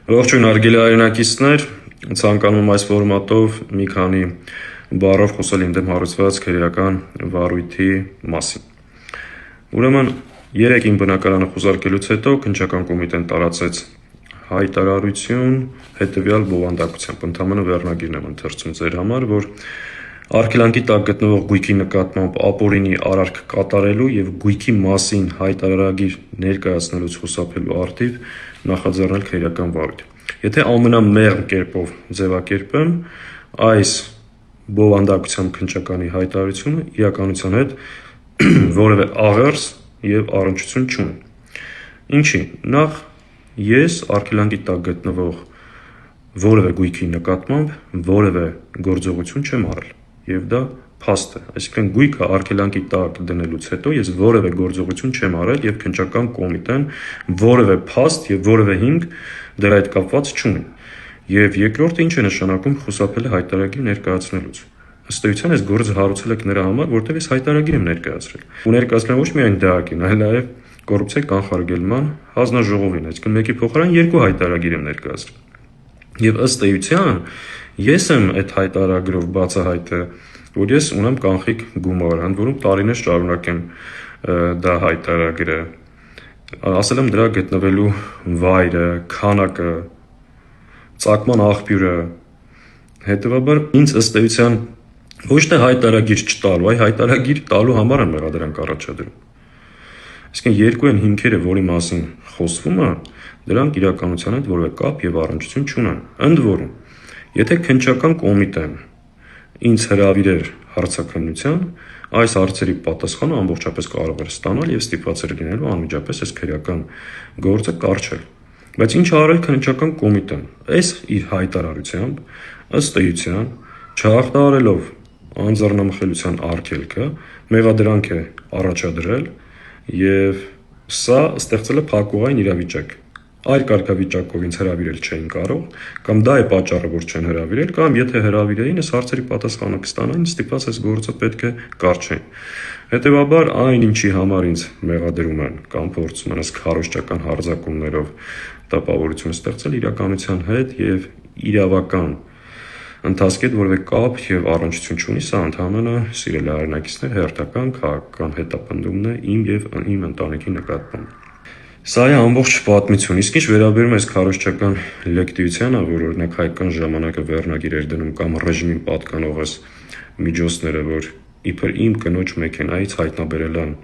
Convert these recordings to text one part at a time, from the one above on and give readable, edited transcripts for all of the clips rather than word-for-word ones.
Ողջույն հարգելի հայրենակիցներ, ցանկանում եմ այս ֆորմատով մի քանի բառով խոսել իմ դեմ հարուցված քրեական վարույթի մասին։ Ուրեմն 3 իմ բնակարանը խուզարկելուց հետո քննչական կոմիտեն տարածեց հայտարարություն հետևյալ բովանդակությամբ, ընդհանրապես վերնագիրն եմ ընթերցում ձեր համար, որ արգելանքի տակ գտնվող գույքի նկատմամբ ապօրինի արարք կատարելու եւ գույքի մասին հայտարարագիր ներկայացնելուց խուսափելու առթիվ նախաձեռնել քրեական վարույթ։ Եթե ամենամեղմ կերպով ձևակերպեմ, այս բովանդակությամբ քննչականի հայտարարությունը իրականության հետ որևէ աղերս եւ առնչություն չունի։ Ինչի՞, նախ ես արգելանքի տակ գտնվող որևէ գույքի նկատմամբ որևէ գործողություն չեմ արել եւ դա փաստ է, այսինքն գույքը արգելանքի տակ դնելուց հետո ես որևէ գործողություն չեմ արել եւ քննչական կոմիտեն որևէ փաստ եւ որևէ հիմք դրա հետ կապված չունի։ Եվ երկրորդը ինչ է նշանակում խուսափել հայտարարագիր ներկայացնելուց։ Ըստ էության այս գործը հարուցել եք նրա համար, որտեղ ես հայտարարագիր եմ ներկայացրել։ Ու ներկայացնել ոչ միայն դահակին, այլ նաեւ կոռուպցիայի կանխարգելման հանձնաժողովին, այսինքն մեկի փոխարեն 2 հայտարարագիր եմ ներկայացրել։ Եվ ըստ էության ես եմ այդ հայտարարագրով բացահայտել, որ ես ունեմ կանխիկ գումար, ընդ որում տարիներ շարունակ եմ դա հայտարարագրել, ասել եմ դրա գտնվելու վայրը, քանակը, ծագման աղբյուրը, հետևաբար ինձ ըստ էության ոչ թե հայտարարագիր չտալու, այլ հայտարարագիր տալու համար են մեղադրանք առաջադրում։ Այսինքն 2 են հիմքերը, որի մասին խոսվում է, դրանք իրականության հետ որևէ կապ եւ առնչություն չունեն։ Ընդ որում, եթե քննչական կոմիտեն ինձ հրավիրեր հարցաքննության, այս հարցերի պատասխանը ամբողջապես կարող էր ստանալ եւ ստիպված էր լինելու անմիջապես այս քրեական գործը կարճել։ Բայց ինչ արել քննչական կոմիտեն։ Այս իր հայտարարությամբ ըստ էության չհաղթահարելով անձեռնամխելիության արգելքը մեղադրանք է առաջադրել եւ սա ստեղծել է փակուղային իրավիճակ։ Այլ կարգավիճակով ինձ հրավիրել չէին կարող, կամ դա է պատճառը, որ չեն հրավիրել, կամ եթե հրավիրեին, այս հարցերի պատասխանը կստանային, ստիպված այս գործը պետք է կարճեն։ Հետևաբար այն ինչի համար ինձ մեղադրում են կամ փորձում են այս քարոզչական հարձակումներով տպավորություն ստեղծել իրականության հետ եւ իրավական ընթացքի հետ որևէ կապ եւ առնչություն չունի, սա ընդհանրապես սիրելի հայրենակիցներ հերթական քաղաքական հետապնդումն է իմ եւ իմ ընտանիքի նկատմամբ։ Սա է ամբողջ պատմություն, իսկ ինչ վերաբերում է այս քարոզչական լեկտիվությանը, որ օրինակ հայկական ժամանակը վերնագիր էր դնում կամ ռեժիմին պատկանող այս միջոցները, որ իբր իմ կնոջ մեքենայից հայտնաբերել են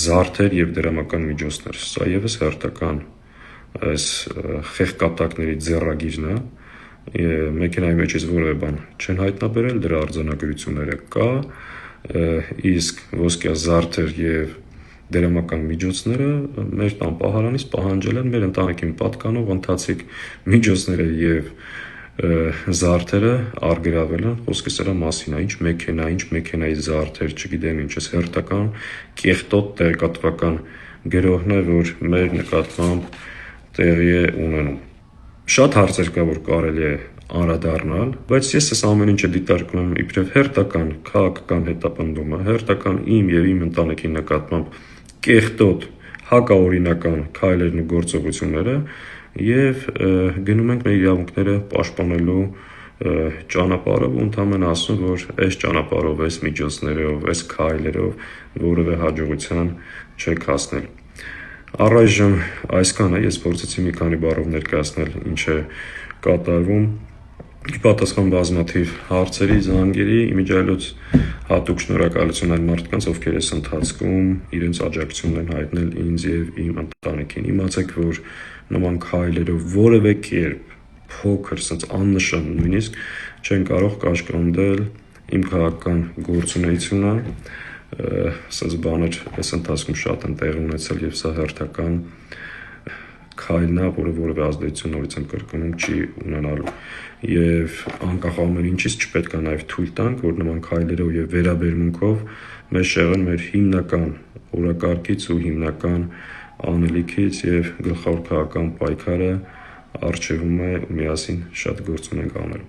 զարդեր եւ դրամական միջոցներ, սա եւս հերթական այս խեղկատակների ձեռագիրն է, մեքենայի մեջ ես որևէ բան չեն հայտնաբերել, դրա արձանագրությունները կա, իսկ ոսկյա զարդեր եւ դրամական միջոցները մեր տան պահարանից պահանջել են մեր ընտանիքին պատկանող ընթացիկ միջոցները եւ զարդերը արգրավել են, խոսքը սրա մասին է, ինչ մեքենայի զարդեր, չգիտեմ ինչ, հերթական կեղտոտ տեղեկատվական գրոհն է, որ մեր նկատմամբ տեղի է ունենում։ Շատ հարցեր կա, որ կարելի է անդրադառնալ, բայց ես այս ամեն ինչը դիտարկում եմ իբրև հերթական քաղաքական հետապնդումը, հերթական իմ եւ իմ ընտանիքի նկատմամբ կեղտոտ հակաօրինական քայլերն ու գործողությունները եւ գնում ենք մեր իրավունքները պաշտպանելու ճանապարհով ու ընդհանրապես ասում, որ այս ճանապարհով, այս միջոցներով, այս քայլերով որևէ հաջողության չեք հասնել։ Առայժմ այսքան է, ես փորձեցի մի քանի բառով ներկայացնել ինչ է կատարվում։ Ի պատասխան բազմաթիվ հարցերի, զանգերի, իմիջիայլոց հատուկ շնորհակալություն այն մարդկանց, ովքեր այս ընթացքում իրենց աջակցությունն են հայտնել ինձ եւ իմ ընտանիքին։ Իմացեք, որ նման քայլերով որևէ կերպ փոքր, ասած աննշան նույնիսկ չեն կարող կաշկանդել իմ քաղաքական գործունեությունը, ասած բաներ այս ընթացքում շատ են տեղի ունեցել եւ սա հերթական քայլն է, որը որևէ ազդեցություն նորից եմ կրկնում չի ունենալու եւ անկախ ամեն ինչից չպետք է նաեւ թույլ տանք, որ նման քայլերով եւ վերաբերմունքով մեր շեղեն մեր հիմնական օրակարգից ու հիմնական անելիքից եւ գլխավոր քաղաքական պայքարը արժևում է ու միասին շատ գործ ունենք անել։